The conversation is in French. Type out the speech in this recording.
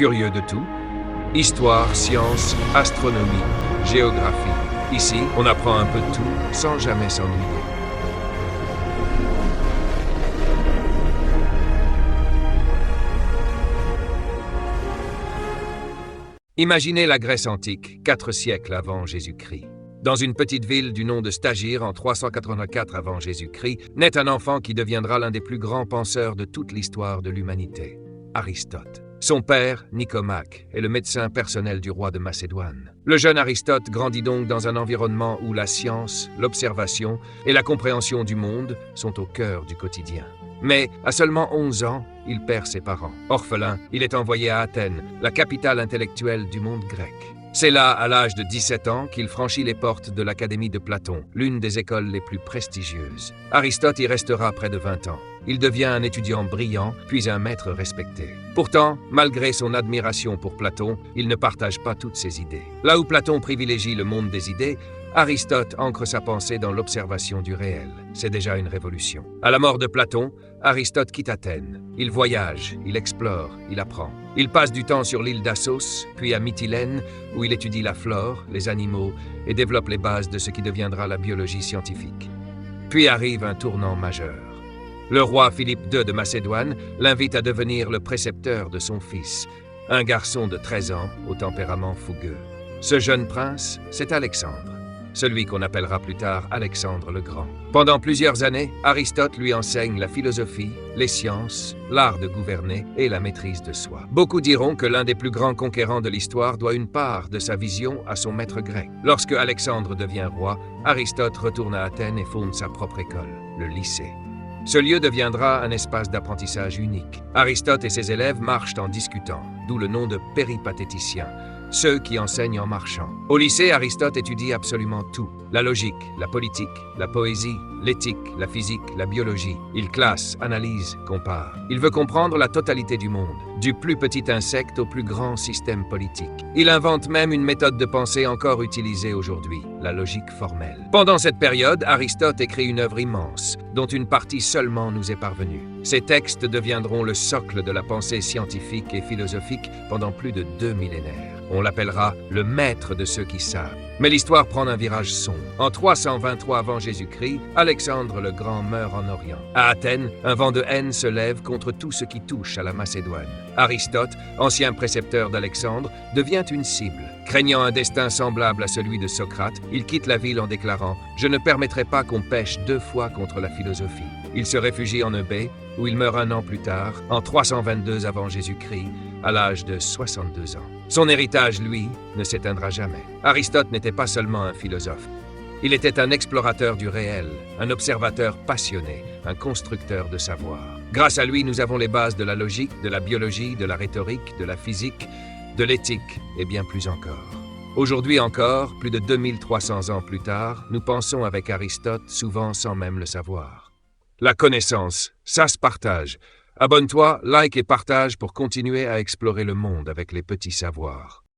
Curieux de tout, histoire, science, astronomie, géographie. Ici, on apprend un peu de tout sans jamais s'ennuyer. Imaginez la Grèce antique, 4 siècles avant Jésus-Christ. Dans une petite ville du nom de Stagir, en 384 avant Jésus-Christ, naît un enfant qui deviendra l'un des plus grands penseurs de toute l'histoire de l'humanité, Aristote. Son père, Nicomaque, est le médecin personnel du roi de Macédoine. Le jeune Aristote grandit donc dans un environnement où la science, l'observation et la compréhension du monde sont au cœur du quotidien. Mais, à seulement 11 ans, il perd ses parents. Orphelin, il est envoyé à Athènes, la capitale intellectuelle du monde grec. C'est là, à l'âge de 17 ans, qu'il franchit les portes de l'Académie de Platon, l'une des écoles les plus prestigieuses. Aristote y restera près de 20 ans. Il devient un étudiant brillant, puis un maître respecté. Pourtant, malgré son admiration pour Platon, il ne partage pas toutes ses idées. Là où Platon privilégie le monde des idées, Aristote ancre sa pensée dans l'observation du réel. C'est déjà une révolution. À la mort de Platon, Aristote quitte Athènes. Il voyage, il explore, il apprend. Il passe du temps sur l'île d'Assos, puis à Mytilène, où il étudie la flore, les animaux et développe les bases de ce qui deviendra la biologie scientifique. Puis arrive un tournant majeur. Le roi Philippe II de Macédoine l'invite à devenir le précepteur de son fils, un garçon de 13 ans au tempérament fougueux. Ce jeune prince, c'est Alexandre, celui qu'on appellera plus tard Alexandre le Grand. Pendant plusieurs années, Aristote lui enseigne la philosophie, les sciences, l'art de gouverner et la maîtrise de soi. Beaucoup diront que l'un des plus grands conquérants de l'histoire doit une part de sa vision à son maître grec. Lorsque Alexandre devient roi, Aristote retourne à Athènes et fonde sa propre école, le lycée. Ce lieu deviendra un espace d'apprentissage unique. Aristote et ses élèves marchent en discutant, d'où le nom de péripatéticiens, ceux qui enseignent en marchant. Au lycée, Aristote étudie absolument tout. La logique, la politique, la poésie, l'éthique, la physique, la biologie. Il classe, analyse, compare. Il veut comprendre la totalité du monde, du plus petit insecte au plus grand système politique. Il invente même une méthode de pensée encore utilisée aujourd'hui, la logique formelle. Pendant cette période, Aristote écrit une œuvre immense, dont une partie seulement nous est parvenue. Ces textes deviendront le socle de la pensée scientifique et philosophique pendant plus de 2 millénaires. On l'appellera le maître de ceux qui savent. Mais l'histoire prend un virage sombre. En 323 avant Jésus-Christ, Alexandre le Grand meurt en Orient. À Athènes, un vent de haine se lève contre tout ce qui touche à la Macédoine. Aristote, ancien précepteur d'Alexandre, devient une cible. Craignant un destin semblable à celui de Socrate, il quitte la ville en déclarant « Je ne permettrai pas qu'on pêche 2 fois contre la philosophie ». Il se réfugie en Eubée, où il meurt un an plus tard, en 322 avant Jésus-Christ, à l'âge de 62 ans. Son héritage, lui, ne s'éteindra jamais. Aristote n'était pas seulement un philosophe. Il était un explorateur du réel, un observateur passionné, un constructeur de savoir. Grâce à lui, nous avons les bases de la logique, de la biologie, de la rhétorique, de la physique, de l'éthique et bien plus encore. Aujourd'hui encore, plus de 2300 ans plus tard, nous pensons avec Aristote, souvent sans même le savoir. La connaissance, ça se partage. Abonne-toi, like et partage pour continuer à explorer le monde avec les petits savoirs.